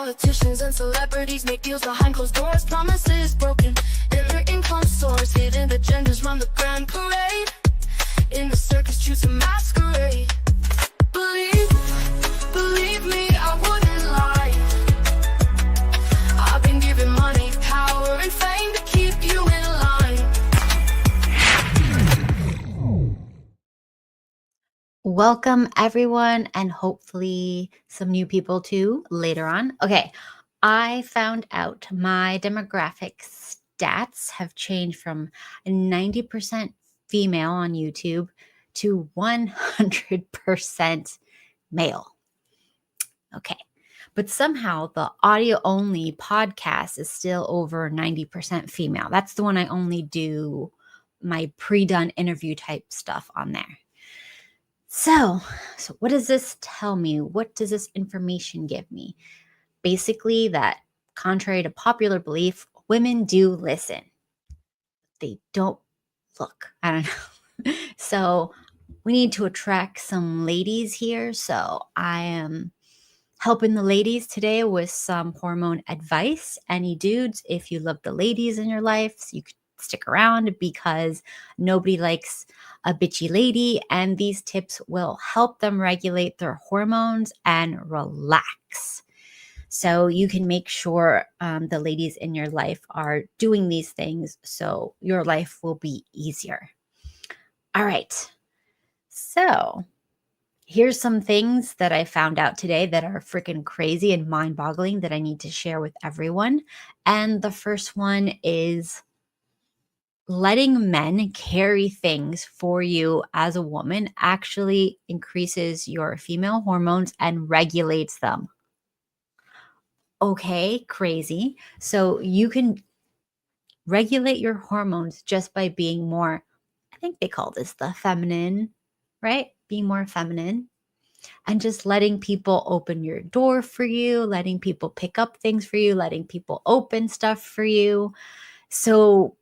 Politicians and celebrities make deals behind closed doors. Promises broken, and their income soars. Hidden agendas run the grand parade. In the circus, choose a masquerade. Believe me, I wouldn't lie. I've been given money, power, and fame to keep you in line. Welcome, everyone, and hopefully some new people too later on. Okay, I found out my demographic stats have changed from 90% female on YouTube to 100% male. Okay, but somehow the audio only podcast is still over 90% female. That's the one I only do my pre-done interview type stuff on there. So what does this tell me? What does this information give me? Basically, that contrary to popular belief, women do listen. They don't look. I don't know. So we need to attract some ladies here. So I am helping the ladies today with some hormone advice. Any dudes, if you love the ladies in your life, you could stick around because nobody likes a bitchy lady, and these tips will help them regulate their hormones and relax. So you can make sure the ladies in your life are doing these things so your life will be easier. All right. So here's some things that I found out today that are freaking crazy and mind-boggling that I need to share with everyone. And the first one is letting men carry things for you as a woman actually increases your female hormones and regulates them. Okay, crazy. So you can regulate your hormones just by being more, I think they call this the feminine, right? Being more feminine. And just letting people open your door for you, letting people pick up things for you, letting people open stuff for you. So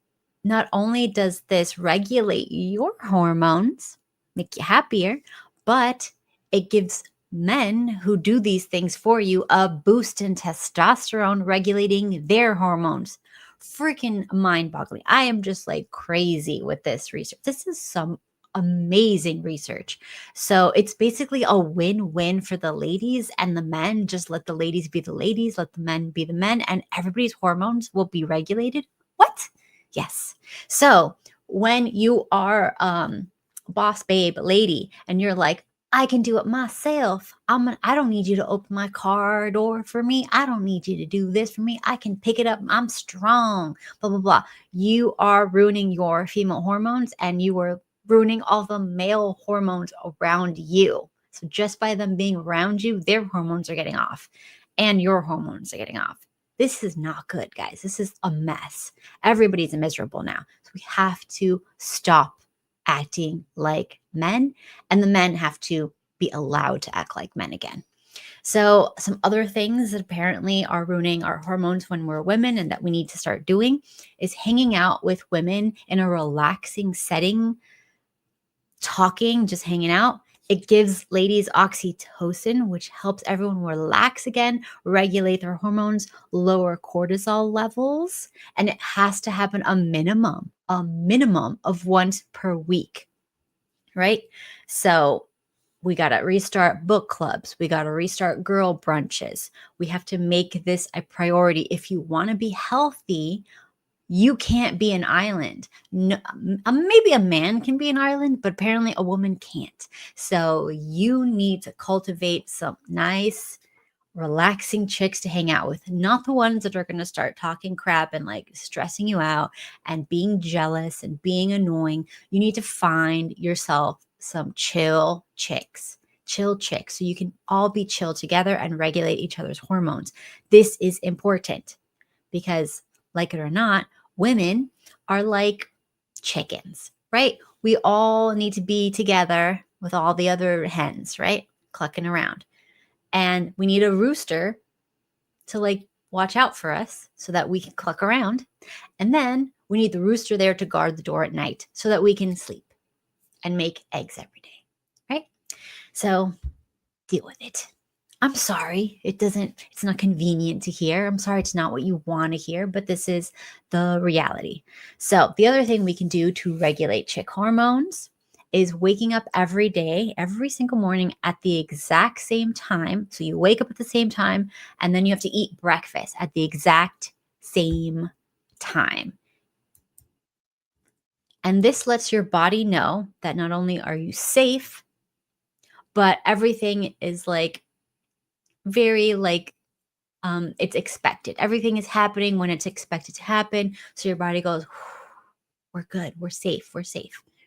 not only does this regulate your hormones, make you happier, but it gives men who do these things for you a boost in testosterone, regulating their hormones. Freaking mind-boggling. I am just like crazy with this research. This is some amazing research. So it's basically a win-win for the ladies and the men. Just let the ladies be the ladies, let the men be the men, and everybody's hormones will be regulated. What? Yes. So when you are boss babe lady and you're like, I can do it myself. I don't need you to open my car door for me. I don't need you to do this for me. I can pick it up. I'm strong. Blah, blah, blah. You are ruining your female hormones and you are ruining all the male hormones around you. So just by them being around you, their hormones are getting off and your hormones are getting off. This is not good, guys. This is a mess. Everybody's miserable now. So we have to stop acting like men, and the men have to be allowed to act like men again. So some other things that apparently are ruining our hormones when we're women and that we need to start doing is hanging out with women in a relaxing setting, talking, just hanging out. It gives ladies oxytocin, which helps everyone relax again, regulate their hormones, lower cortisol levels, and it has to happen a minimum of once per week, right? So we got to restart book clubs. We got to restart girl brunches. We have to make this a priority. If you want to be healthy, you can't be an island. No, maybe a man can be an island, but apparently a woman can't. So you need to cultivate some nice, relaxing chicks to hang out with, not the ones that are going to start talking crap and like stressing you out and being jealous and being annoying. You need to find yourself some chill chicks. So you can all be chill together and regulate each other's hormones. This is important because, like it or not, women are like chickens, right? We all need to be together with all the other hens, right? Clucking around. And we need a rooster to like watch out for us so that we can cluck around. And then we need the rooster there to guard the door at night so that we can sleep and make eggs every day, right? So deal with it. I'm sorry, it's not convenient to hear. I'm sorry, it's not what you want to hear, but this is the reality. So, the other thing we can do to regulate chick hormones is waking up every day, every single morning at the exact same time. So, you wake up at the same time, and then you have to eat breakfast at the exact same time. And this lets your body know that not only are you safe, but everything is like very like it's expected. Everything is happening when it's expected to happen. So your body goes, we're good, we're safe,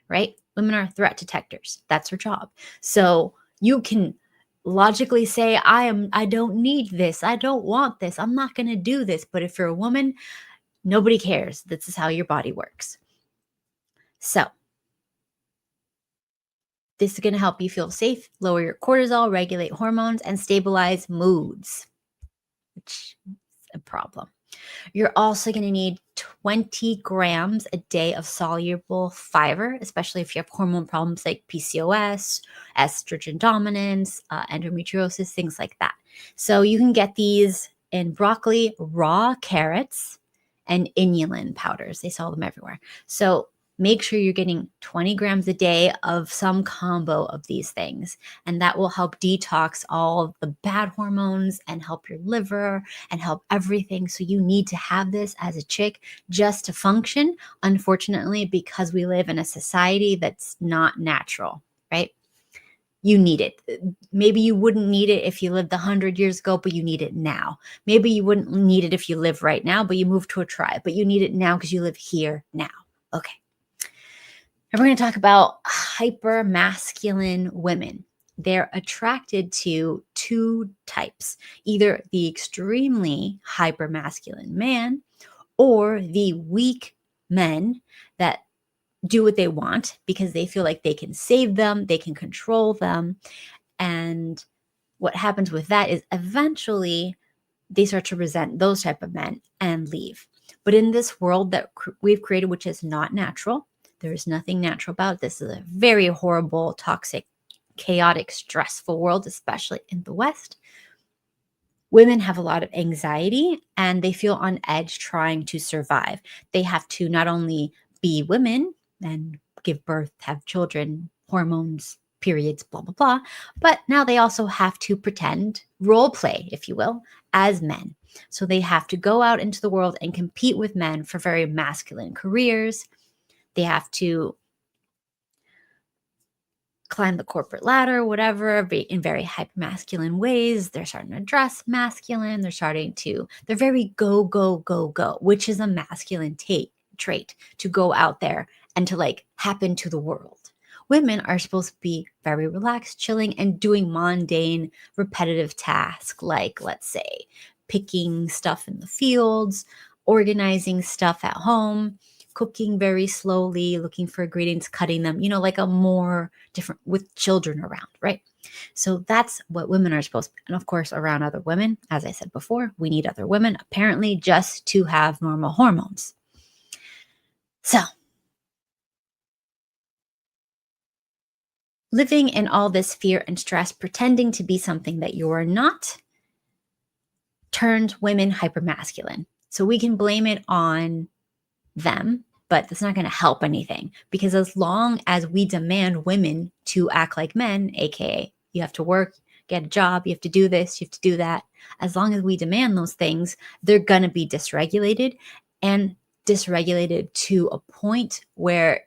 right? Women are threat detectors. That's her job. So you can logically say, I don't need this. I don't want this. I'm not going to do this. But if you're a woman, nobody cares. This is how your body works. So this is going to help you feel safe, lower your cortisol, regulate hormones, and stabilize moods, which is a problem. You're also going to need 20 grams a day of soluble fiber, especially if you have hormone problems like PCOS, estrogen dominance, endometriosis, things like that. So you can get these in broccoli, raw carrots, and inulin powders. They sell them everywhere. So make sure you're getting 20 grams a day of some combo of these things. And that will help detox all of the bad hormones and help your liver and help everything. So you need to have this as a chick just to function. Unfortunately, because we live in a society that's not natural, right? You need it. Maybe you wouldn't need it if you lived 100 years ago, but you need it now. Maybe you wouldn't need it if you live right now, but you moved to a tribe, but you need it now because you live here now. Okay. And we're going to talk about hyper masculine women. They're attracted to two types, either the extremely hyper masculine man or the weak men that do what they want because they feel like they can save them, they can control them. And what happens with that is eventually they start to resent those type of men and leave. But in this world that we've created, which is not natural, there is nothing natural about it. This is a very horrible, toxic, chaotic, stressful world, especially in the West. Women have a lot of anxiety and they feel on edge trying to survive. They have to not only be women and give birth, have children, hormones, periods, blah, blah, blah, but now they also have to pretend, role play, if you will, as men. So they have to go out into the world and compete with men for very masculine careers. They have to climb the corporate ladder, whatever, in very hyper masculine ways. They're starting to dress masculine. They're very go, go, go, go, which is a masculine trait to go out there and to like happen to the world. Women are supposed to be very relaxed, chilling, and doing mundane, repetitive tasks like, let's say, picking stuff in the fields, organizing stuff at home, cooking very slowly, looking for ingredients, cutting them, like a more different with children around, right? So that's what women are supposed to be. And of course, around other women, as I said before, we need other women apparently just to have normal hormones. So living in all this fear and stress, pretending to be something that you're not, turns women hypermasculine. So we can blame it on them, but that's not going to help anything because as long as we demand women to act like men, aka you have to work, get a job, you have to do this, you have to do that, as long as we demand those things, they're going to be dysregulated to a point where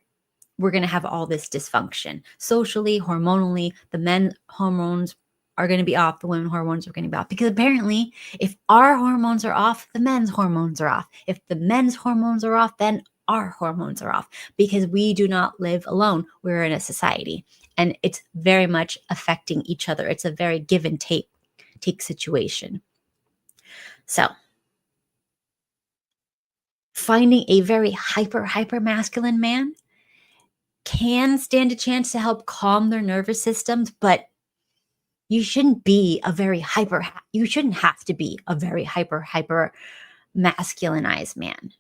we're going to have all this dysfunction. Socially, hormonally, the men's hormones are going to be off, the women's hormones are going to be off. Because apparently, if our hormones are off, the men's hormones are off. If the men's hormones are off, then our hormones are off. Because we do not live alone. We're in a society. And it's very much affecting each other. It's a very give and take situation. So, finding a very hyper masculine man can stand a chance to help calm their nervous systems, but you shouldn't have to be a very hyper masculinized man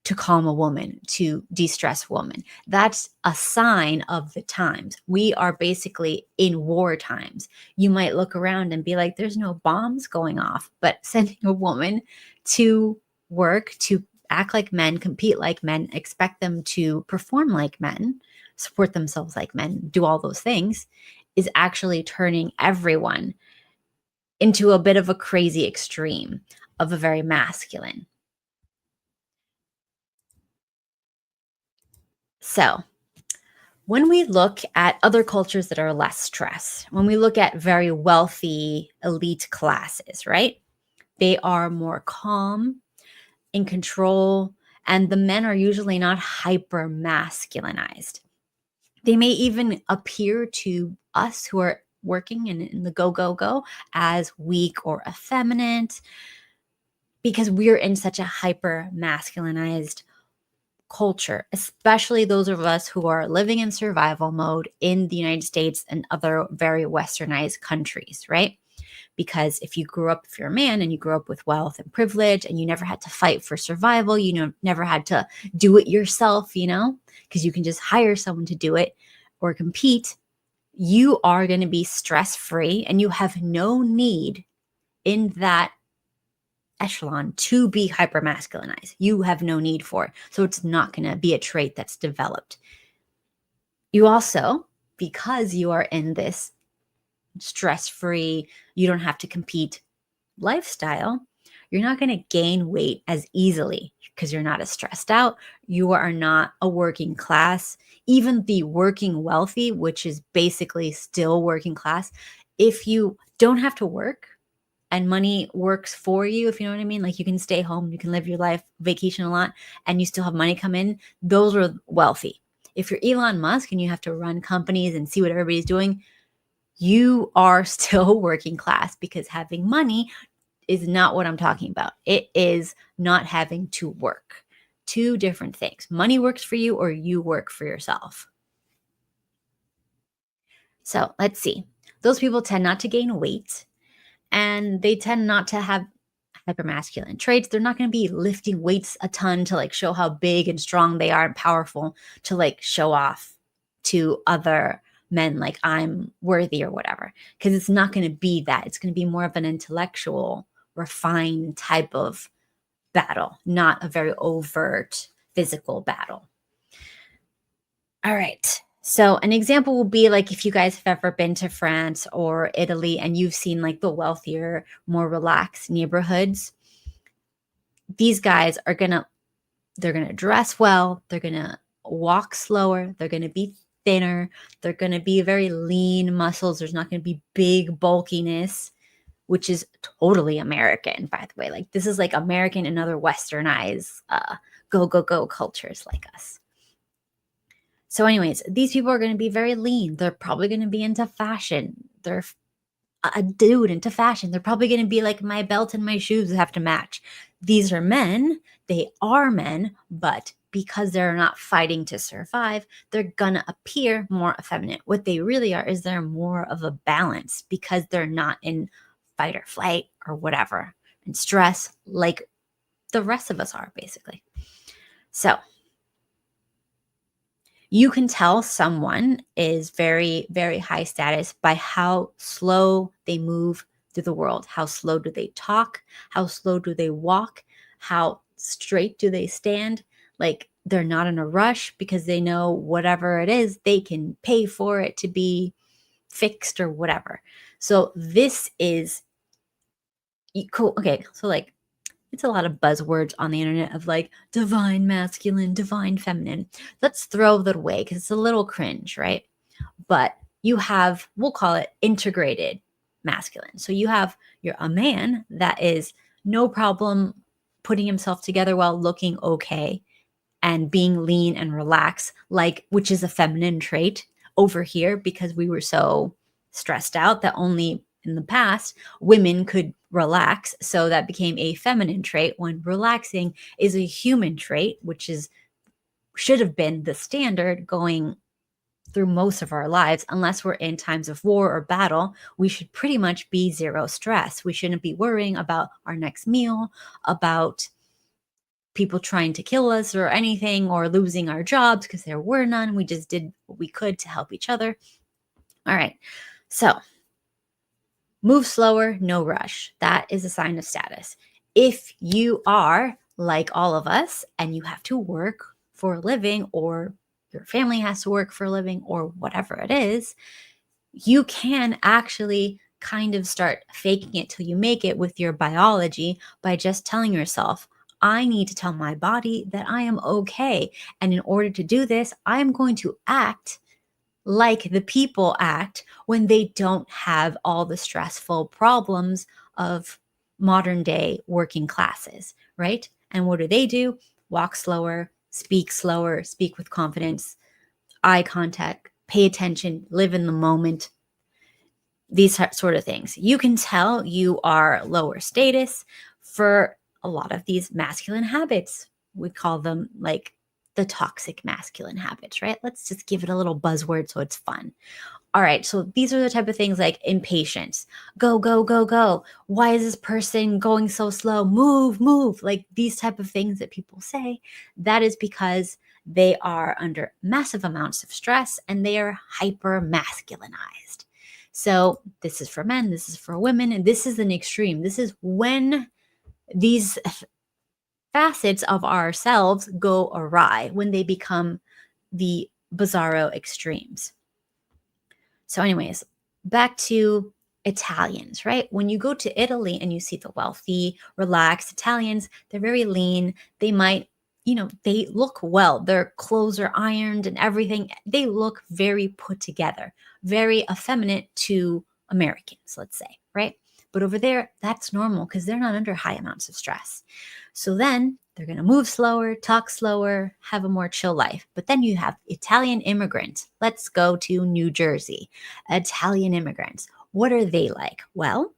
to calm a woman, to de-stress a woman. That's a sign of the times. We are basically in war times. You might look around and be like, there's no bombs going off, but sending a woman to work, to act like men, compete like men, expect them to perform like men, support themselves like men, do all those things, is actually turning everyone into a bit of a crazy extreme of a very masculine. So, when we look at other cultures that are less stressed, when we look at very wealthy elite classes, right? They are more calm, in control, and the men are usually not hyper masculinized. They may even appear to us who are working in the go, go, go as weak or effeminate because we're in such a hyper masculinized culture, especially those of us who are living in survival mode in the United States and other very westernized countries, right? Because if you're a man and you grew up with wealth and privilege and you never had to fight for survival, never had to do it yourself, because you can just hire someone to do it or compete, you are going to be stress free and you have no need in that echelon to be hypermasculinized. You have no need for it. So it's not going to be a trait that's developed. You also, because you are in this stress-free, you don't have to compete lifestyle, you're not going to gain weight as easily because you're not as stressed out. You are not a working class. Even the working wealthy, which is basically still working class, if you don't have to work, and money works for you, if you know what I mean, like you can stay home, you can live your life, vacation a lot, and you still have money come in, those are wealthy. If you're Elon Musk and you have to run companies and see what everybody's doing, you are still working class because having money is not what I'm talking about. It is not having to work. Two different things. Money works for you or you work for yourself. So let's see. Those people tend not to gain weight. And they tend not to have hypermasculine traits. They're not going to be lifting weights a ton to like show how big and strong they are and powerful to like show off to other men like I'm worthy or whatever. Because it's not going to be that. It's going to be more of an intellectual, refined type of battle, not a very overt physical battle. All right. So an example will be like if you guys have ever been to France or Italy and you've seen like the wealthier, more relaxed neighborhoods, these guys are they're going to dress well, they're going to walk slower, they're going to be thinner, they're going to be very lean muscles, there's not going to be big bulkiness, which is totally American, by the way. Like this is like American and other westernized go, go, go cultures like us. So anyways, these people are going to be very lean. They're probably going to be into fashion. They're a dude into fashion. They're probably going to be like, my belt and my shoes have to match. These are men. They are men, but because they're not fighting to survive, they're going to appear more effeminate. What they really are is they're more of a balance because they're not in fight or flight or whatever and stress like the rest of us are basically. So you can tell someone is very, very high status by how slow they move through the world. How slow do they talk? How slow do they walk? How straight do they stand? Like they're not in a rush because they know whatever it is, they can pay for it to be fixed or whatever. So this is cool. Okay. So like, it's a lot of buzzwords on the internet of like divine masculine, divine feminine. Let's throw that away because it's a little cringe, right? But you have, we'll call it integrated masculine. So you're a man that is no problem putting himself together while looking okay and being lean and relaxed, like, which is a feminine trait over here because we were so stressed out that only in the past women could relax. So that became a feminine trait when relaxing is a human trait, which should have been the standard going through most of our lives. Unless we're in times of war or battle, we should pretty much be zero stress. We shouldn't be worrying about our next meal, about people trying to kill us or anything, or losing our jobs because there were none. We just did what we could to help each other. All right. So move slower, no rush. That is a sign of status. If you are like all of us and you have to work for a living, or your family has to work for a living, or whatever it is, you can actually kind of start faking it till you make it with your biology by just telling yourself, I need to tell my body that I am okay. And in order to do this, I'm going to act like the people act when they don't have all the stressful problems of modern day working classes, right? And what do? Walk slower, speak with confidence, eye contact, pay attention, live in the moment, these sort of things. You can tell you are lower status for a lot of these masculine habits. We call them like the toxic masculine habits, right? Let's just give it a little buzzword so it's fun. All right, so these are the type of things like impatience. Go, go, go, go. Why is this person going so slow? Move, move. Like these type of things that people say. That is because they are under massive amounts of stress and they are hyper masculinized. So this is for men, this is for women, and this is an extreme. This is when these facets of ourselves go awry, when they become the bizarro extremes. So anyways, back to Italians, right? When you go to Italy and you see the wealthy, relaxed Italians, they're very lean. They might, they look well. Their clothes are ironed and everything. They look very put together, very effeminate to Americans, let's say, right? But over there, that's normal because they're not under high amounts of stress. So then they're going to move slower, talk slower, have a more chill life. But then you have Italian immigrants. Let's go to New Jersey. Italian immigrants. What are they like? Well,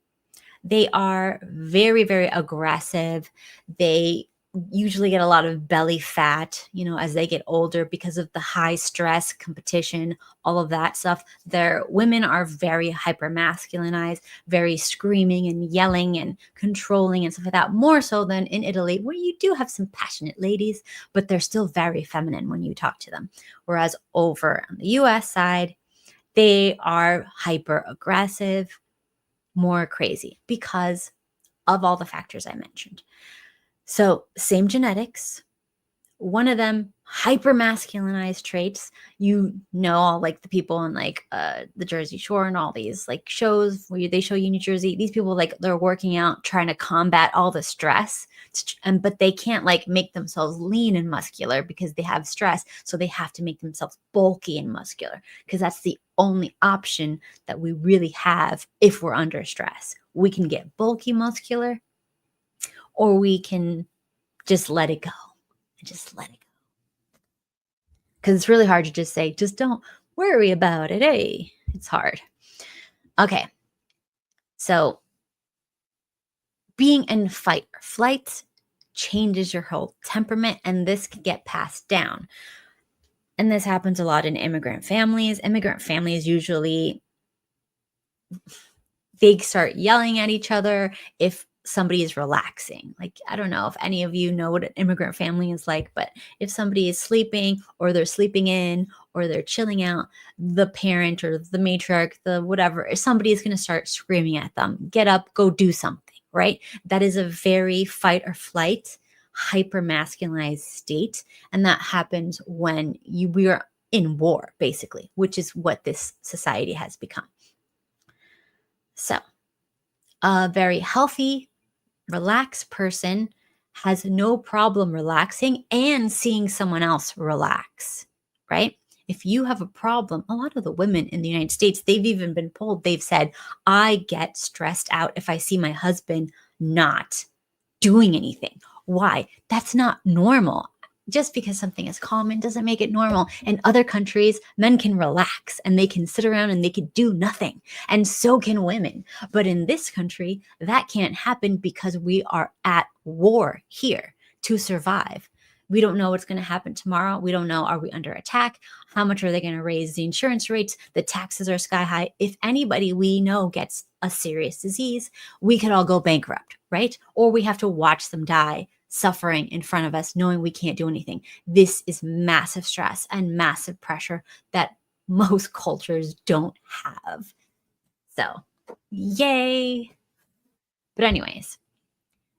they are very, very aggressive. They usually get a lot of belly fat, as they get older because of the high stress, competition, all of that stuff. Their women are very hyper masculinized, very screaming and yelling and controlling and stuff like that, more so than in Italy, where you do have some passionate ladies, but they're still very feminine when you talk to them. Whereas over on the US side, they are hyper aggressive, more crazy because of all the factors I mentioned. So same genetics, one of them hyper masculinized traits, all like the people on like the Jersey Shore and all these like shows where they show you New Jersey, these people like they're working out, trying to combat all the stress, but they can't like make themselves lean and muscular because they have stress. So they have to make themselves bulky and muscular because that's the only option that we really have if we're under stress. We can get bulky muscular, or we can just let it go. Just let it go. Because it's really hard to just say, just don't worry about it. Hey, it's hard. Okay. So being in fight or flight changes your whole temperament, and this can get passed down. And this happens a lot in immigrant families. Immigrant families usually, they start yelling at each other if somebody is relaxing. Like, I don't know if any of you know what an immigrant family is like, but if somebody is sleeping or they're sleeping in or they're chilling out, the parent or the matriarch, the whatever, somebody is going to start screaming at them, get up, go do something, right? That is a very fight or flight, hyper masculinized state. And that happens when we are in war, basically, which is what this society has become. So a very healthy, relaxed person has no problem relaxing and seeing someone else relax, right? If you have a problem, a lot of the women in the United States, they've even been polled, they've said, I get stressed out if I see my husband not doing anything. Why? That's not normal. Just because something is common doesn't make it normal. In other countries, men can relax and they can sit around and they can do nothing. And so can women. But in this country, that can't happen because we are at war here to survive. We don't know what's going to happen tomorrow. We don't know, are we under attack? How much are they going to raise the insurance rates? The taxes are sky high. If anybody we know gets a serious disease, we could all go bankrupt, right? Or we have to watch them die suffering in front of us, knowing we can't do anything. This is massive stress and massive pressure that most cultures don't have. So, yay. But anyways,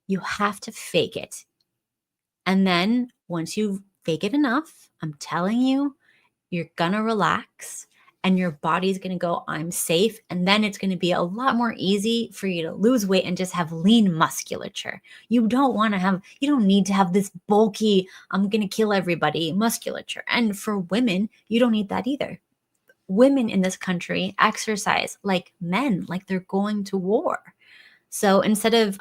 you have to fake it. And then once you fake it enough, I'm telling you, you're going to relax and your body's going to go, I'm safe. And then it's going to be a lot more easy for you to lose weight and just have lean musculature. You don't need to have this bulky, I'm going to kill everybody musculature. And for women, you don't need that either. Women in this country exercise like men, like they're going to war. So instead of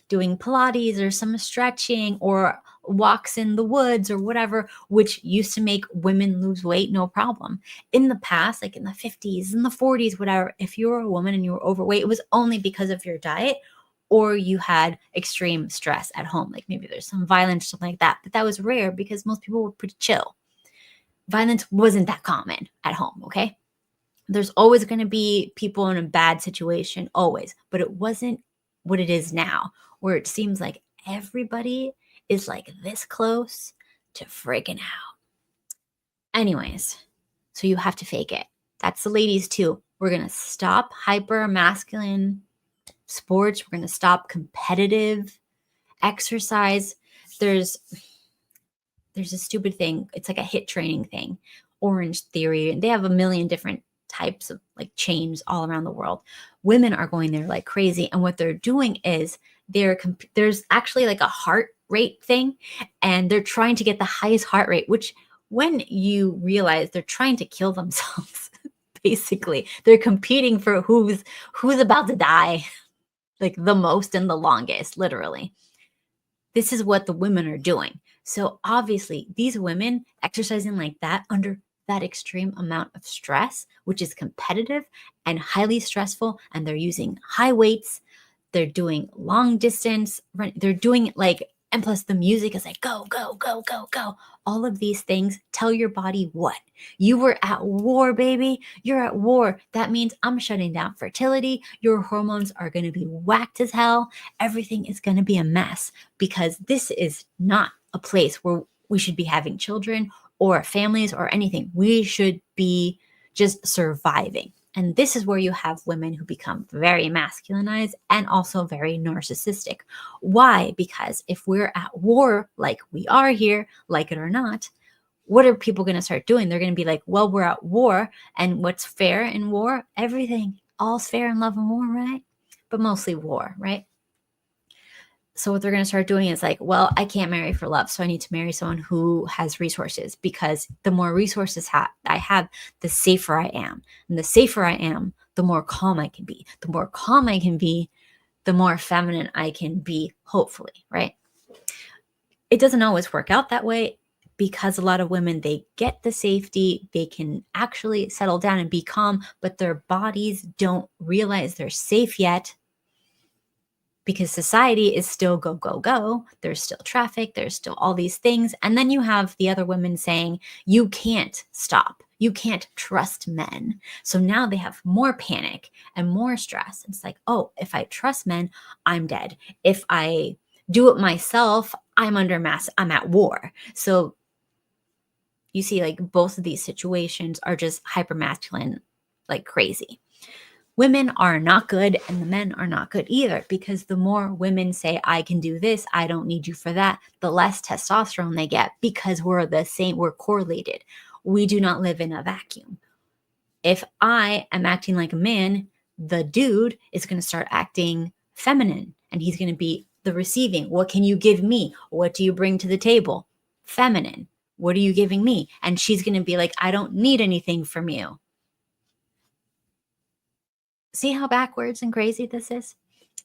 doing Pilates or some stretching or walks in the woods or whatever, which used to make women lose weight, no problem. In the past, like in the 50s, in the 40s, whatever, if you were a woman and you were overweight, it was only because of your diet or you had extreme stress at home. Like maybe there's some violence, something like that. But that was rare because most people were pretty chill. Violence wasn't that common at home, okay? There's always going to be people in a bad situation, always. But it wasn't what it is now, where it seems like everybody is like this close to freaking out. Anyways, so you have to fake it. That's the ladies too. We're going to stop hyper masculine sports. We're going to stop competitive exercise. There's a stupid thing. It's like a HIIT training thing, Orange Theory. And they have a million different types of like chains all around the world. Women are going there like crazy. And what they're doing is there's actually like a heart rate thing. And they're trying to get the highest heart rate, which when you realize they're trying to kill themselves, basically, they're competing for who's about to die like the most and the longest, literally. This is what the women are doing. So obviously these women exercising like that under that extreme amount of stress, which is competitive and highly stressful, and they're using high weights, they're doing long distance, they're doing like, and plus the music is like, go, go, go, go, go. All of these things tell your body what? You were at war, baby. You're at war. That means I'm shutting down fertility. Your hormones are going to be whacked as hell. Everything is going to be a mess because this is not a place where we should be having children or families or anything. We should be just surviving. And this is where you have women who become very masculinized and also very narcissistic. Why? Because if we're at war, like we are here, like it or not, what are people going to start doing? They're going to be like, well, we're at war. And what's fair in war? Everything. All's fair in love and war, right? But mostly war, right? So what they're going to start doing is like, well, I can't marry for love. So I need to marry someone who has resources, because the more resources I have, the safer I am. And the safer I am, the more calm I can be. The more calm I can be, the more feminine I can be, hopefully, right? It doesn't always work out that way, because a lot of women, they get the safety, they can actually settle down and be calm, but their bodies don't realize they're safe yet, because society is still go, go, go. There's still traffic. There's still all these things. And then you have the other women saying, you can't stop. You can't trust men. So now they have more panic and more stress. It's like, oh, if I trust men, I'm dead. If I do it myself, I'm at war. So you see, like, both of these situations are just hypermasculine, like crazy. Women are not good and the men are not good either, because the more women say, I can do this, I don't need you for that, the less testosterone they get, because we're the same, we're correlated. We do not live in a vacuum. If I am acting like a man, the dude is going to start acting feminine, and he's going to be the receiving. What can you give me? What do you bring to the table? Feminine. What are you giving me? And she's going to be like, I don't need anything from you. See how backwards and crazy this is?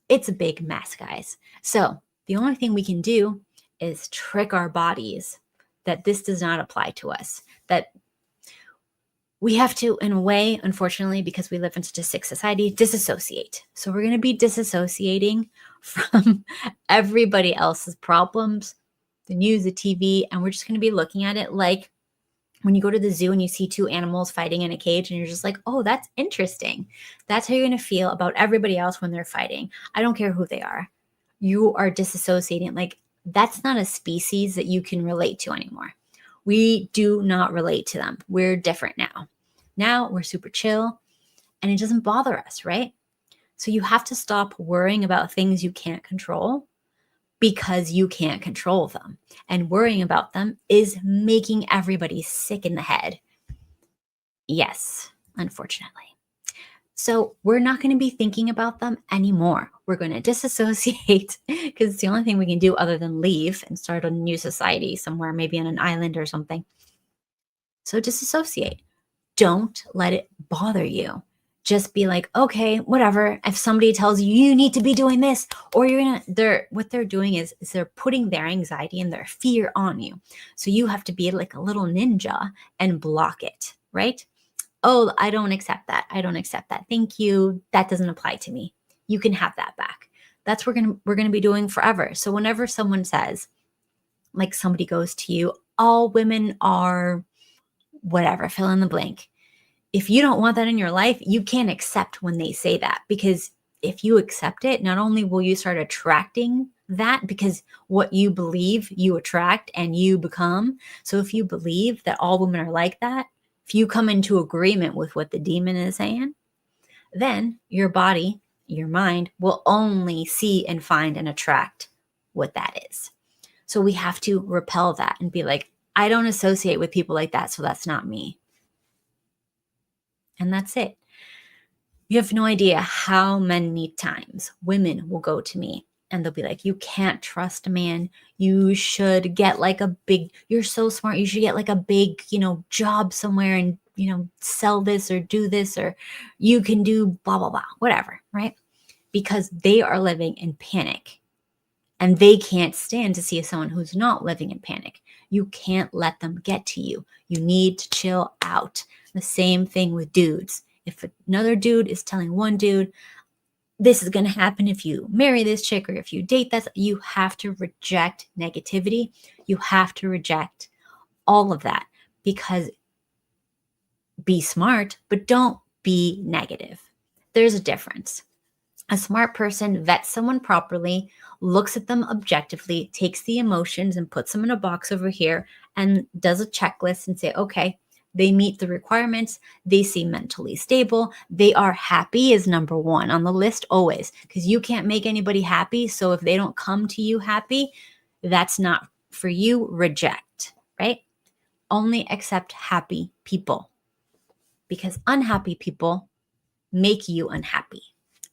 It's a big mess, guys. So the only thing we can do is trick our bodies that this does not apply to us, that we have to, in a way, unfortunately, because we live in such a sick society, disassociate. So we're going to be disassociating from everybody else's problems, the news, the TV, and we're just going to be looking at it like when you go to the zoo and you see two animals fighting in a cage and you're just like, oh, that's interesting. That's how you're going to feel about everybody else when they're fighting. I don't care who they are. You are disassociating. Like, That's not a species that you can relate to anymore. We do not relate to them. We're different now. Now we're super chill and it doesn't bother us, right? So you have to stop worrying about things you can't control because you can't control them. And worrying about them is making everybody sick in the head. Yes, unfortunately. So we're not going to be thinking about them anymore. We're going to disassociate because it's the only thing we can do other than leave and start a new society somewhere, maybe on an island or something. So disassociate. Don't let it bother you. Just be like, okay, whatever. If somebody tells you you need to be doing this, or what they're doing is they're putting their anxiety and their fear on you. So you have to be like a little ninja and block it, right? Oh, I don't accept that. I don't accept that. Thank you. That doesn't apply to me. You can have that back. That's what we're gonna be doing forever. So whenever someone says, like somebody goes to you, all women are whatever, fill in the blank. If you don't want that in your life, you can't accept when they say that, because if you accept it, not only will you start attracting that, because what you believe you attract and you become. So if you believe that all women are like that, if you come into agreement with what the demon is saying, then your body, your mind will only see and find and attract what that is. So we have to repel that and be like, I don't associate with people like that, so that's not me. And that's it. You have no idea how many times women will go to me and they'll be like, you can't trust a man. You should get like you're so smart. You should get like a big, job somewhere and, sell this or do this, or you can do blah, blah, blah, whatever, right? Because they are living in panic and they can't stand to see someone who's not living in panic. You can't let them get to you. You need to chill out. The same thing with dudes. If another dude is telling one dude, this is going to happen if you marry this chick or if you date that, you have to reject negativity. You have to reject all of that, because be smart, but don't be negative. There's a difference. A smart person vets someone properly, looks at them objectively, takes the emotions and puts them in a box over here and does a checklist and say, okay, they meet the requirements. They seem mentally stable. They are happy is number one on the list always, because you can't make anybody happy. So if they don't come to you happy, that's not for you. Reject, right? Only accept happy people, because unhappy people make you unhappy,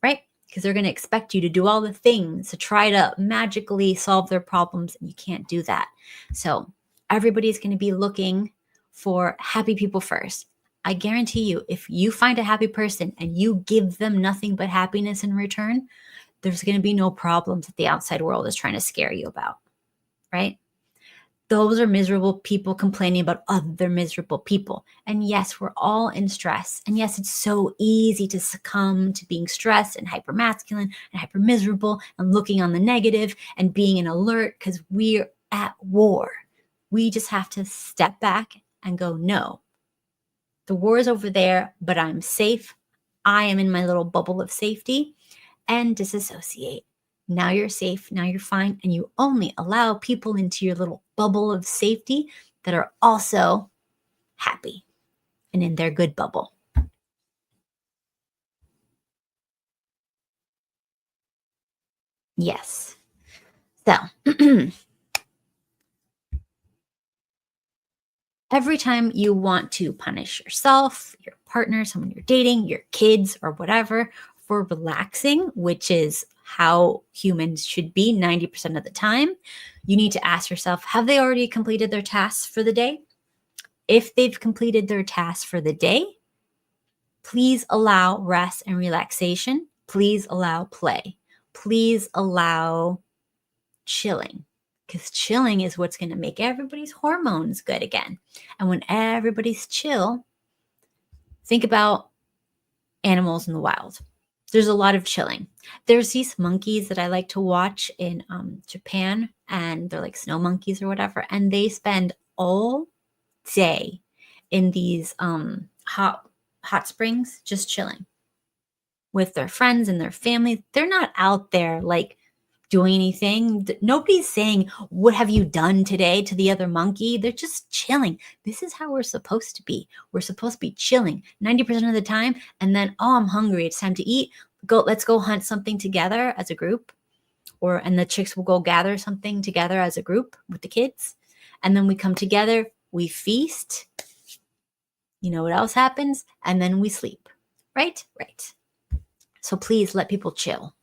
right? Because they're going to expect you to do all the things to try to magically solve their problems, and you can't do that. So everybody's going to be looking for happy people first. I guarantee you, if you find a happy person and you give them nothing but happiness in return, there's going to be no problems that the outside world is trying to scare you about, right? Those are miserable people complaining about other miserable people. And yes, we're all in stress. And yes, it's so easy to succumb to being stressed and hypermasculine and hyper miserable and looking on the negative and being an alert, because we're at war. We just have to step back and go, no, the war is over there, but I'm safe. I am in my little bubble of safety, and disassociate. Now you're safe, now you're fine, and you only allow people into your little bubble of safety that are also happy and in their good bubble. Yes. So, every time you want to punish yourself, your partner, someone you're dating, your kids, or whatever, for relaxing, which is how humans should be 90% of the time, you need to ask yourself, have they already completed their tasks for the day? If they've completed their tasks for the day, please allow rest and relaxation. Please allow play. Please allow chilling, because chilling is what's going to make everybody's hormones good again. And when everybody's chill, think about animals in the wild. There's a lot of chilling. There's these monkeys that I like to watch in Japan, and they're like snow monkeys or whatever, and they spend all day in these hot springs just chilling with their friends and their family. They're not out there like doing anything. Nobody's saying, what have you done today to the other monkey? They're just chilling. This is how we're supposed to be. We're supposed to be chilling 90% of the time. And then, oh, I'm hungry. It's time to eat. Let's go hunt something together as a group. And the chicks will go gather something together as a group with the kids. And then we come together, we feast. You know what else happens? And then we sleep. Right? Right. So please let people chill.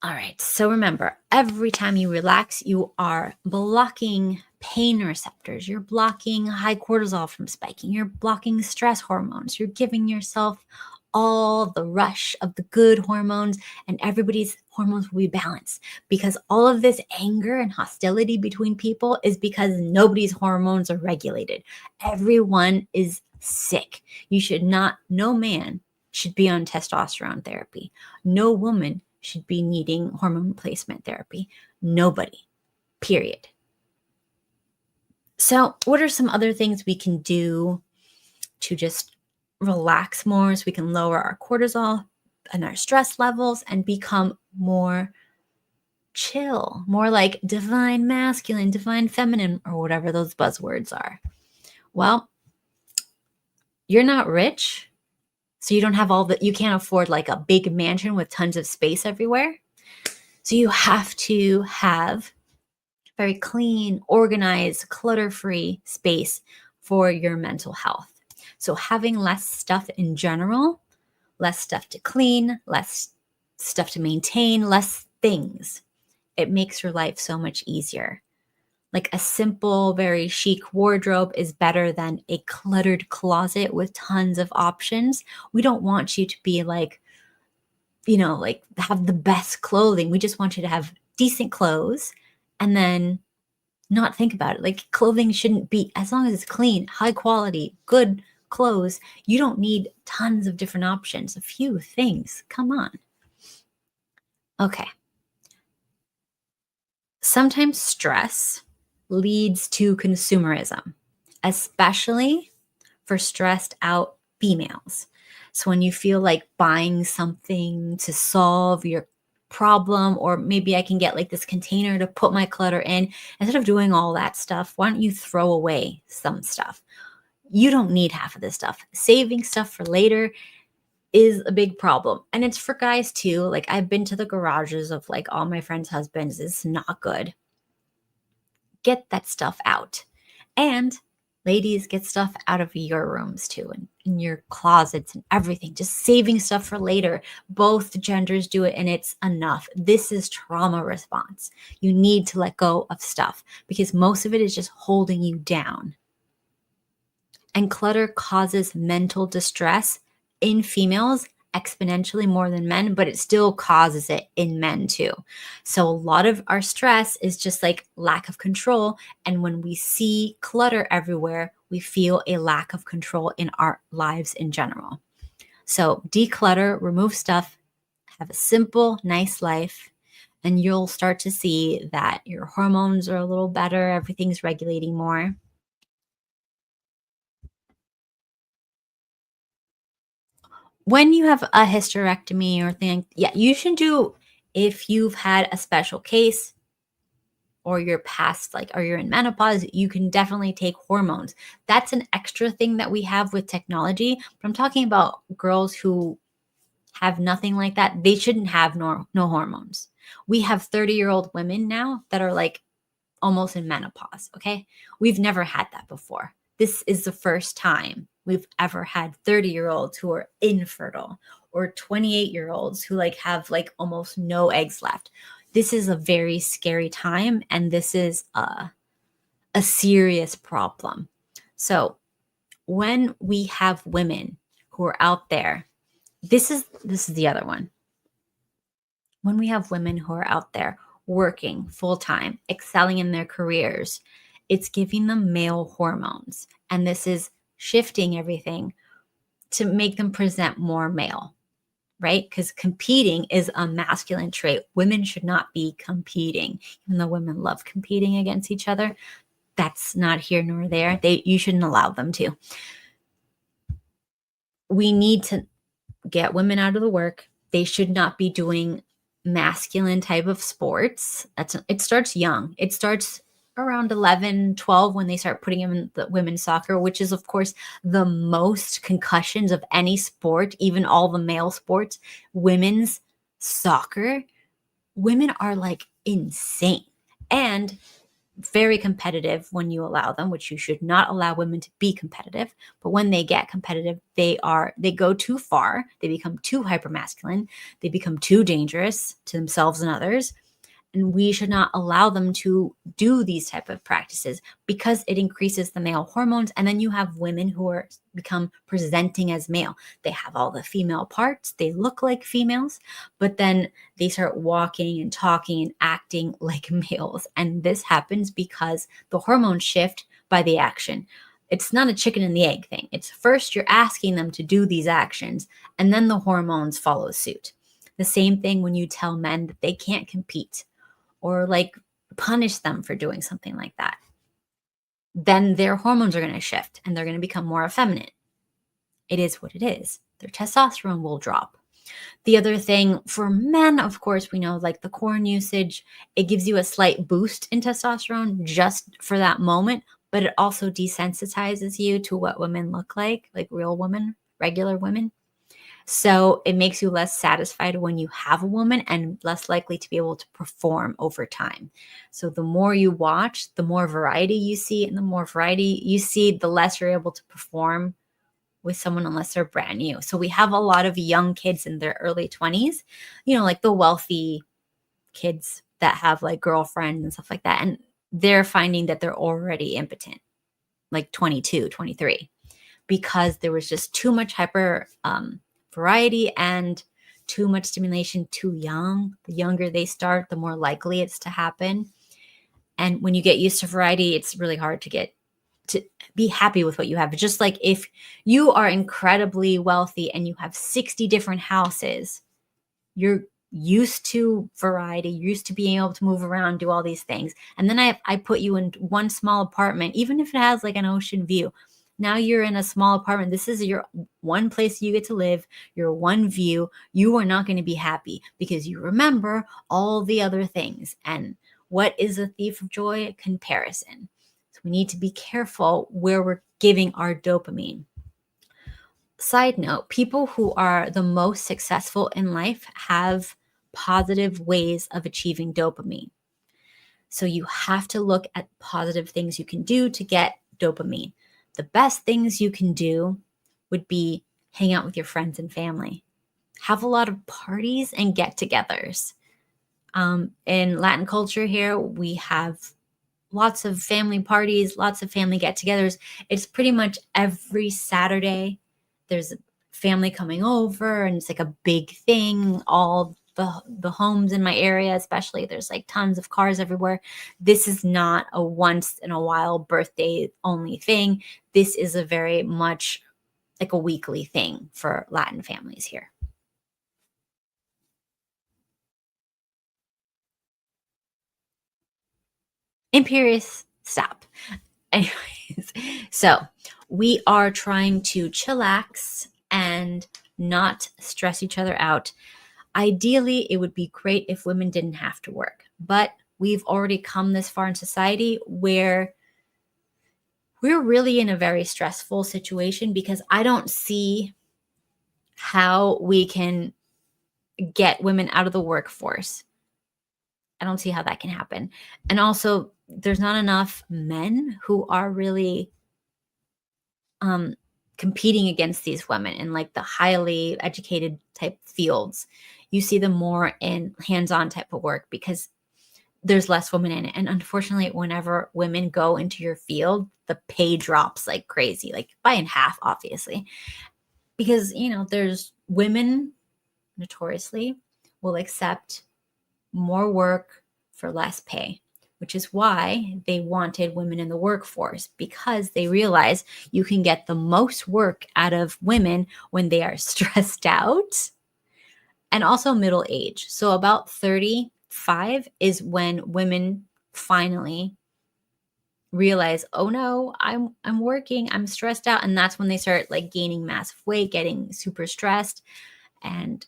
All right. So remember, every time you relax, you are blocking pain receptors. You're blocking high cortisol from spiking. You're blocking stress hormones. You're giving yourself all the rush of the good hormones, and everybody's hormones will be balanced, because all of this anger and hostility between people is because nobody's hormones are regulated. Everyone is sick. No man should be on testosterone therapy. No woman should be needing hormone replacement therapy. Nobody, period. So what are some other things we can do to just relax more so we can lower our cortisol and our stress levels and become more chill, more like divine masculine, divine feminine, or whatever those buzzwords are? Well, you're not rich, so you don't have you can't afford like a big mansion with tons of space everywhere. So you have to have very clean, organized, clutter-free space for your mental health. So having less stuff in general, less stuff to clean, less stuff to maintain, less things, it makes your life so much easier. Like a simple, very chic wardrobe is better than a cluttered closet with tons of options. We don't want you to be like, like have the best clothing. We just want you to have decent clothes and then not think about it. Like clothing shouldn't be, as long as it's clean, high quality, good clothes, you don't need tons of different options. A few things. Come on. Okay. Sometimes stress leads to consumerism, especially for stressed out females. So when you feel like buying something to solve your problem, or maybe I can get like this container to put my clutter in, instead of doing all that stuff, why don't you throw away some stuff? You don't need half of this stuff. Saving stuff for later is a big problem. And it's for guys too. Like I've been to the garages of like all my friends' husbands. It's not good. Get that stuff out. And ladies, get stuff out of your rooms too, and in your closets and everything. Just saving stuff for later. Both genders do it and it's enough. This is trauma response. You need to let go of stuff because most of it is just holding you down. And clutter causes mental distress in females exponentially more than men, but it still causes it in men too. So a lot of our stress is just like lack of control. And when we see clutter everywhere, we feel a lack of control in our lives in general. So declutter, remove stuff, have a simple, nice life, and you'll start to see that your hormones are a little better. Everything's regulating more. When you have a hysterectomy or thing, yeah, you should do, if you've had a special case or you're past or you're in menopause, you can definitely take hormones. That's an extra thing that we have with technology. But I'm talking about girls who have nothing like that. They shouldn't have no hormones. We have 30-year-old women now that are like almost in menopause. Okay. We've never had that before. This is the first time we've ever had 30-year-olds who are infertile, or 28-year-olds who have almost no eggs left. This is a very scary time, and this is a serious problem. So when we have women who are out there, this is the other one. When we have women who are out there working full-time, excelling in their careers, it's giving them male hormones. And this is shifting everything to make them present more male, right? Because competing is a masculine trait. Women should not be competing. Even though women love competing against each other, that's not here nor there. You shouldn't allow them to. We need to get women out of the work. They should not be doing masculine type of sports. It starts young. It starts around 11, 12 when they start putting them in the women's soccer, which is of course the most concussions of any sport, even all the male sports. Women's soccer, women are like insane and very competitive when you allow them, which you should not allow women to be competitive. But when they get competitive, they go too far. They become too hypermasculine. They become too dangerous to themselves and others. And we should not allow them to do these type of practices because it increases the male hormones. And then you have women who become presenting as male. They have all the female parts. They look like females, but then they start walking and talking and acting like males. And this happens because the hormones shift by the action. It's not a chicken and the egg thing. It's first you're asking them to do these actions, and then the hormones follow suit. The same thing when you tell men that they can't compete or like punish them for doing something like that. Then their hormones are going to shift and they're going to become more effeminate. It is what it is. Their testosterone will drop. The other thing for men, of course, we know like the corn usage, it gives you a slight boost in testosterone just for that moment, but it also desensitizes you to what women look like real women, regular women. So it makes you less satisfied when you have a woman and less likely to be able to perform over time. So the more you watch, the more variety you see, and the more variety you see, the less you're able to perform with someone unless they're brand new. So we have a lot of young kids in their early 20s, like the wealthy kids that have like girlfriends and stuff like that. And they're finding that they're already impotent, like 22, 23, because there was just too much hyper variety and too much stimulation too young. The younger they start, the more likely it's to happen. And when you get used to variety, it's really hard to be happy with what you have. Just like if you are incredibly wealthy and you have 60 different houses, you're used to variety, you're used to being able to move around, do all these things. And then I put you in one small apartment, even if it has like an ocean view. Now you're in a small apartment. This is your one place you get to live, your one view. You are not going to be happy because you remember all the other things. And what is a thief of joy? Comparison. So we need to be careful where we're giving our dopamine. Side note, people who are the most successful in life have positive ways of achieving dopamine. So you have to look at positive things you can do to get dopamine. The best things you can do would be hang out with your friends and family. Have a lot of parties and get-togethers. In Latin culture here, we have lots of family parties, lots of family get-togethers. It's pretty much every Saturday. There's a family coming over and it's like a big thing. All the homes in my area, especially, there's like tons of cars everywhere. This is not a once in a while birthday only thing. This is a very much like a weekly thing for Latin families here. Imperious, stop. Anyways, so we are trying to chillax and not stress each other out. Ideally, it would be great if women didn't have to work, but we've already come this far in society where we're really in a very stressful situation because I don't see how we can get women out of the workforce. I don't see how that can happen. And also, there's not enough men who are really competing against these women in like the highly educated type fields. You see them more in hands-on type of work because there's less women in it. And unfortunately, whenever women go into your field, the pay drops like crazy, like by in half, obviously, because, there's women notoriously will accept more work for less pay, which is why they wanted women in the workforce, because they realize you can get the most work out of women when they are stressed out and also middle age. So about 35 is when women finally realize, oh no, I'm working, I'm stressed out. And that's when they start like gaining massive weight, getting super stressed. And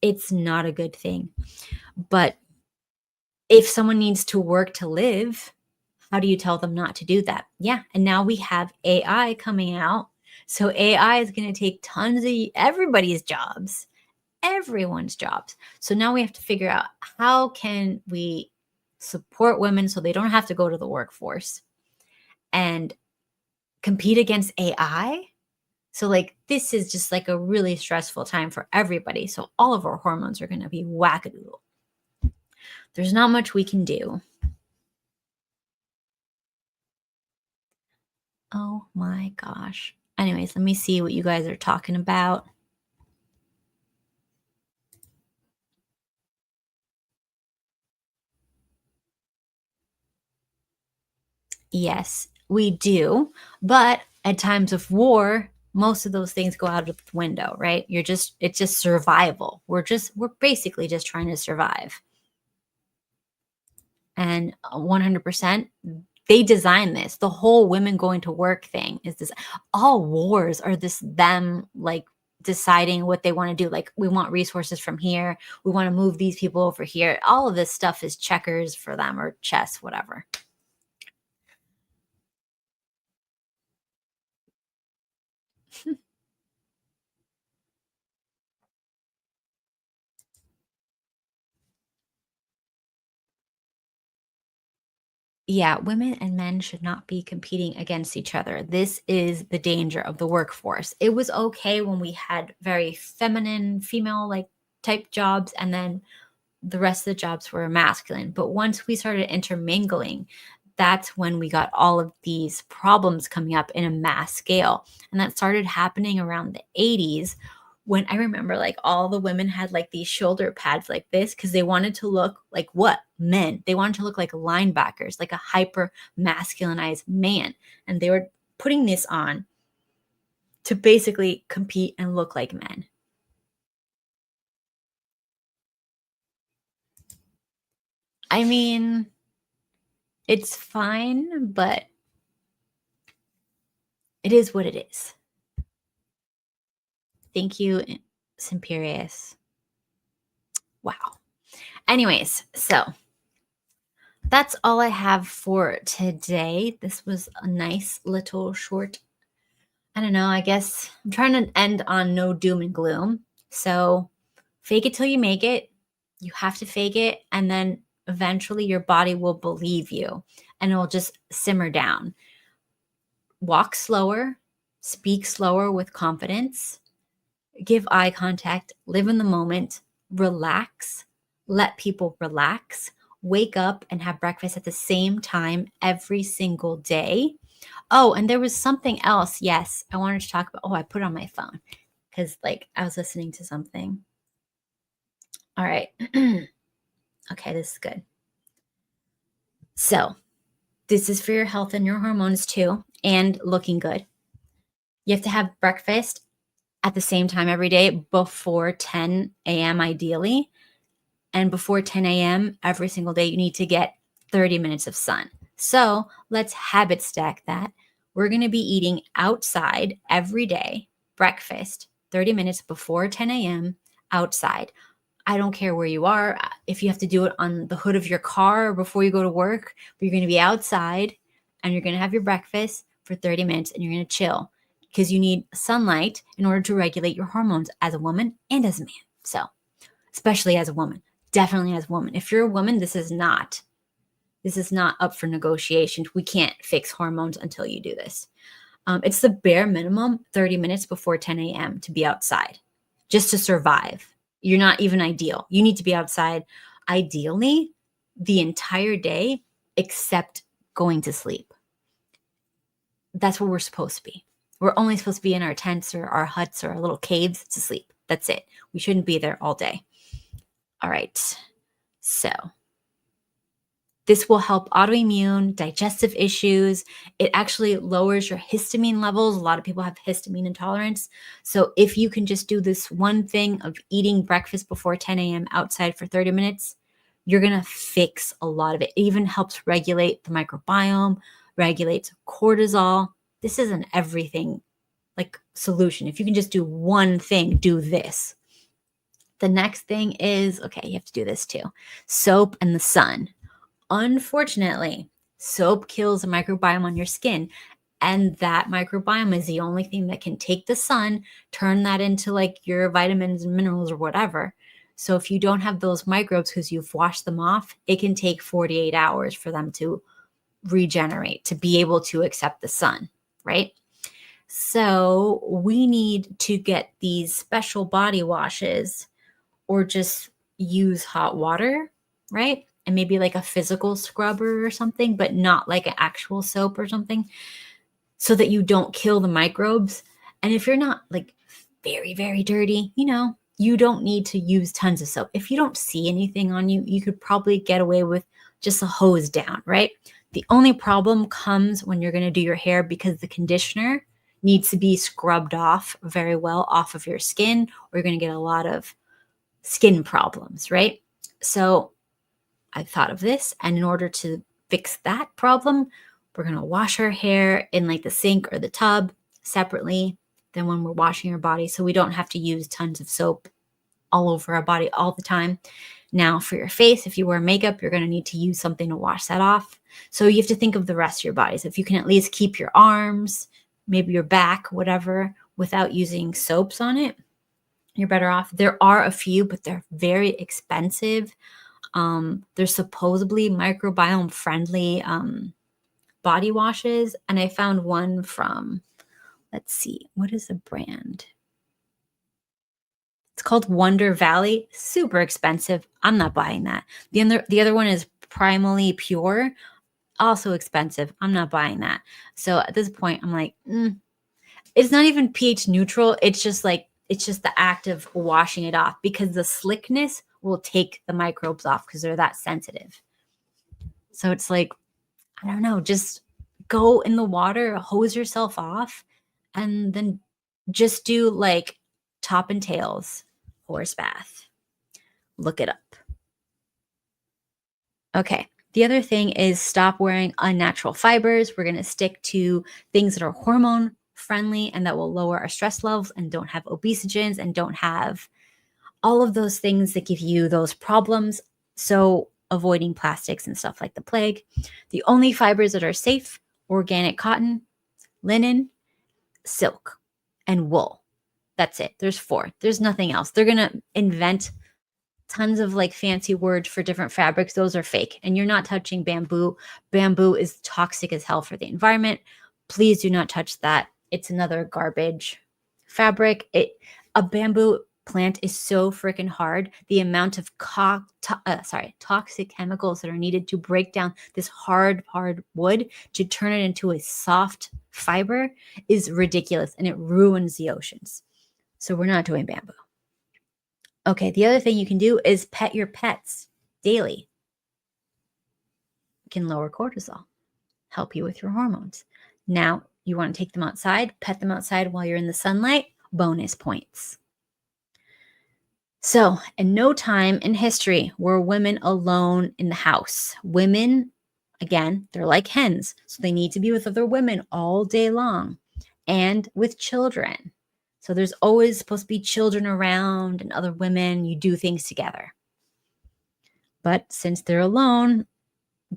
It's not a good thing. But if someone needs to work to live, how do you tell them not to do that? Yeah. And now we have AI coming out. So AI is going to take tons of everybody's jobs, everyone's jobs. So now we have to figure out, how can we support women so they don't have to go to the workforce and compete against AI? So like, this is just like a really stressful time for everybody. So all of our hormones are going to be wackadoodle. There's not much we can do. Oh my gosh. Anyways, let me see what you guys are talking about. Yes, we do. But at times of war, most of those things go out of the window, right? It's just survival. We're basically just trying to survive. And 100%, they designed this. The whole women going to work thing is this. All wars are this them like deciding what they want to do. Like, we want resources from here. We want to move these people over here. All of this stuff is checkers for them, or chess, whatever. Yeah, women and men should not be competing against each other. This is the danger of the workforce. It was okay when we had very feminine, female like type jobs, and then the rest of the jobs were masculine. But once we started intermingling, that's when we got all of these problems coming up in a mass scale. And that started happening around the 80s, when I remember like all the women had like these shoulder pads like this, because they wanted to look like what? Men. They wanted to look like linebackers, like a hyper masculinized man. And they were putting this on to basically compete and look like men. I mean, it's fine, but it is what it is. Thank you, Simperius. Wow. Anyways, so that's all I have for today. This was a nice little short, I don't know, I guess I'm trying to end on no doom and gloom. So fake it till you make it. You have to fake it. And then eventually your body will believe you and it will just simmer down. Walk slower, speak slower with confidence, give eye contact, live in the moment, relax, let people relax, wake up and have breakfast at the same time every single day. Oh, and there was something else. Yes, I wanted to talk about. Oh, I put it on my phone because like I was listening to something. All right. Okay, this is good. So, this is for your health and your hormones too, and looking good. You have to have breakfast at the same time every day before 10 a.m. ideally. And before 10 a.m. every single day, you need to get 30 minutes of sun. So let's habit stack that. We're going to be eating outside every day, breakfast, 30 minutes before 10 a.m. outside. I don't care where you are. If you have to do it on the hood of your car before you go to work, but you're going to be outside and you're going to have your breakfast for 30 minutes and you're going to chill, because you need sunlight in order to regulate your hormones as a woman and as a man. So, especially as a woman, definitely as a woman. If you're a woman, this is not up for negotiation. We can't fix hormones until you do this. It's the bare minimum 30 minutes before 10 a.m. to be outside just to survive. You're not even ideal. You need to be outside ideally the entire day except going to sleep. That's where we're supposed to be. We're only supposed to be in our tents or our huts or our little caves to sleep. That's it. We shouldn't be there all day. All right. So this will help autoimmune, digestive issues. It actually lowers your histamine levels. A lot of people have histamine intolerance. So if you can just do this one thing of eating breakfast before 10 a.m. outside for 30 minutes, you're going to fix a lot of it. It even helps regulate the microbiome, regulates cortisol. This is an everything like solution. If you can just do one thing, do this. The next thing is, okay, you have to do this too. Soap and the sun. Unfortunately, soap kills the microbiome on your skin. And that microbiome is the only thing that can take the sun, turn that into like your vitamins and minerals or whatever. So if you don't have those microbes because you've washed them off, it can take 48 hours for them to regenerate, to be able to accept the sun, right? So we need to get these special body washes or just use hot water, right? And maybe like a physical scrubber or something, but not like an actual soap or something, so that you don't kill the microbes. And if you're not like very, very dirty, you don't need to use tons of soap. If you don't see anything on you, you could probably get away with just a hose down, right? The only problem comes when you're going to do your hair, because the conditioner needs to be scrubbed off very well off of your skin, or you're going to get a lot of skin problems, right? So I thought of this, and in order to fix that problem, we're going to wash our hair in like the sink or the tub separately than when we're washing our body, so we don't have to use tons of soap all over our body all the time. Now, for your face, if you wear makeup, you're going to need to use something to wash that off. So you have to think of the rest of your body. So if you can at least keep your arms, maybe your back, whatever, without using soaps on it, you're better off. There are a few, but they're very expensive. They're supposedly microbiome friendly body washes. And I found one from, let's see, what is the brand? It's called Wonder Valley. Super expensive. I'm not buying that. The other one is Primally Pure. Also expensive. I'm not buying that. So at this point, I'm like, it's not even pH neutral. It's just the act of washing it off, because the slickness will take the microbes off because they're that sensitive. So it's like, I don't know, just go in the water, hose yourself off, and then just do like top and tails horse bath. Look it up. Okay. The other thing is stop wearing unnatural fibers. We're going to stick to things that are hormone friendly and that will lower our stress levels and don't have obesogens and don't have all of those things that give you those problems. So avoiding plastics and stuff like the plague. The only fibers that are safe: organic cotton, linen, silk, and wool. That's it. There's 4. There's nothing else. They're going to invent tons of like fancy words for different fabrics. Those are fake. And you're not touching bamboo. Bamboo is toxic as hell for the environment. Please do not touch that. It's another garbage fabric. A bamboo plant is so freaking hard. The amount of toxic chemicals that are needed to break down this hard wood to turn it into a soft fiber is ridiculous, and it ruins the oceans. So we're not doing bamboo. Okay, the other thing you can do is pet your pets daily. It can lower cortisol, help you with your hormones. Now, you want to take them outside, pet them outside while you're in the sunlight, bonus points. So, in no time in history were women alone in the house. Women, again, they're like hens, so they need to be with other women all day long and with children. So there's always supposed to be children around and other women. You do things together. But since they're alone,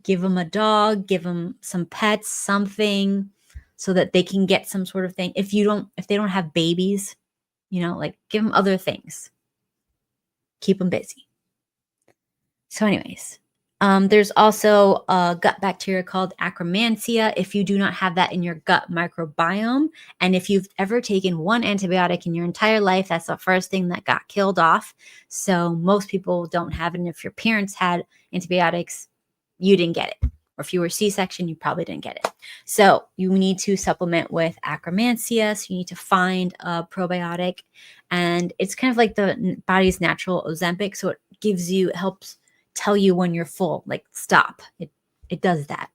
give them a dog, give them some pets, something, so that they can get some sort of thing. If they don't have babies, like give them other things. Keep them busy. So anyways, there's also a gut bacteria called Akkermansia. If you do not have that in your gut microbiome, and if you've ever taken one antibiotic in your entire life, that's the first thing that got killed off. So most people don't have it. And if your parents had antibiotics, you didn't get it. Or if you were C-section, you probably didn't get it. So you need to supplement with Akkermansia. So you need to find a probiotic. And it's kind of like the body's natural Ozempic. So it helps tell you when you're full, like stop. It does that.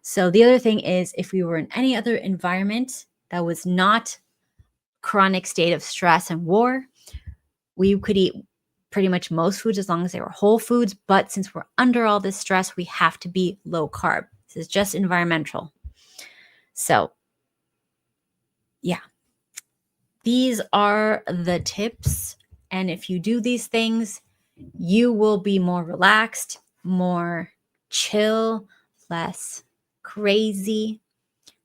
So the other thing is, if we were in any other environment that was not chronic state of stress and war, we could eat pretty much most foods as long as they were whole foods. But since we're under all this stress, we have to be low carb. This is just environmental. So yeah, these are the tips And if you do these things, you will be more relaxed, more chill, less crazy.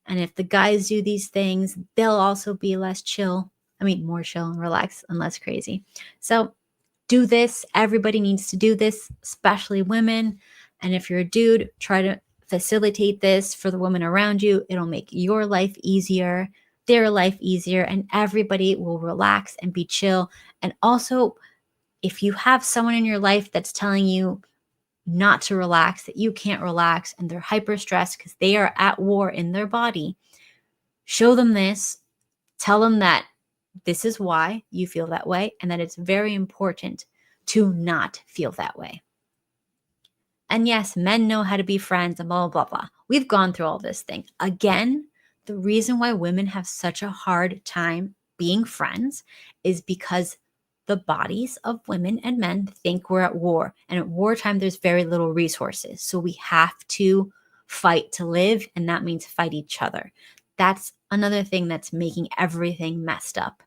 And if the guys do these things, they'll also be less chill. I mean, more chill and relaxed and less crazy. So do this. Everybody needs to do this, especially women. And if you're a dude, try to facilitate this for the women around you. It'll make your life easier, their life easier, and everybody will relax and be chill. And also, if you have someone in your life that's telling you not to relax, that you can't relax, and they're hyper stressed because they are at war in their body, show them this. Tell them that this is why you feel that way and that it's very important to not feel that way. And yes, men know how to be friends and blah, blah, blah, blah. We've gone through all this thing. Again, the reason why women have such a hard time being friends is because the bodies of women and men think we're at war. And at wartime, there's very little resources. So we have to fight to live, and that means fight each other. That's another thing that's making everything messed up.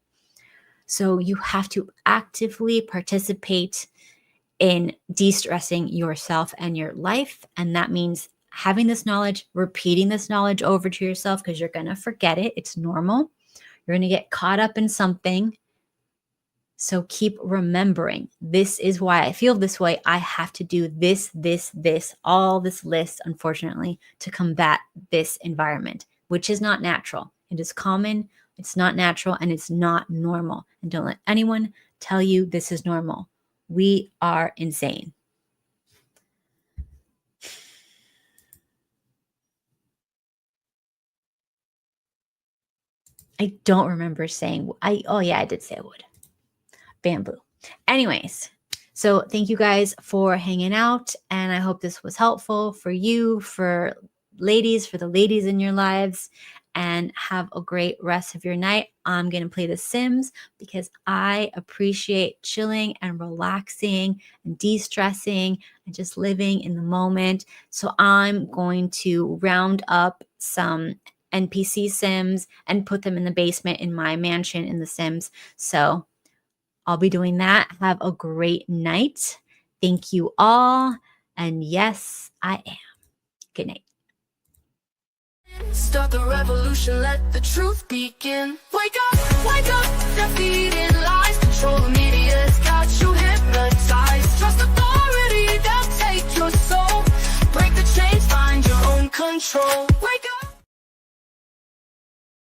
So you have to actively participate in de-stressing yourself and your life. And that means having this knowledge, repeating this knowledge over to yourself, because you're going to forget it. It's normal. You're going to get caught up in something. So keep remembering, this is why I feel this way. I have to do this, all this list, unfortunately, to combat this environment, which is not natural. It is common, it's not natural, and it's not normal. And don't let anyone tell you this is normal. We are insane. I don't remember saying, oh yeah, I did say wood. Bamboo. Anyways, so thank you guys for hanging out, and I hope this was helpful for you, for ladies, for the ladies in your lives, and have a great rest of your night. I'm going to play The Sims because I appreciate chilling and relaxing and de-stressing and just living in the moment. So I'm going to round up some NPC Sims and put them in the basement in my mansion in The Sims. So I'll be doing that. Have a great night. Thank you all. And yes, I am. Good night. Start the revolution, let the truth begin. Wake up, they're feeding lies, control the media's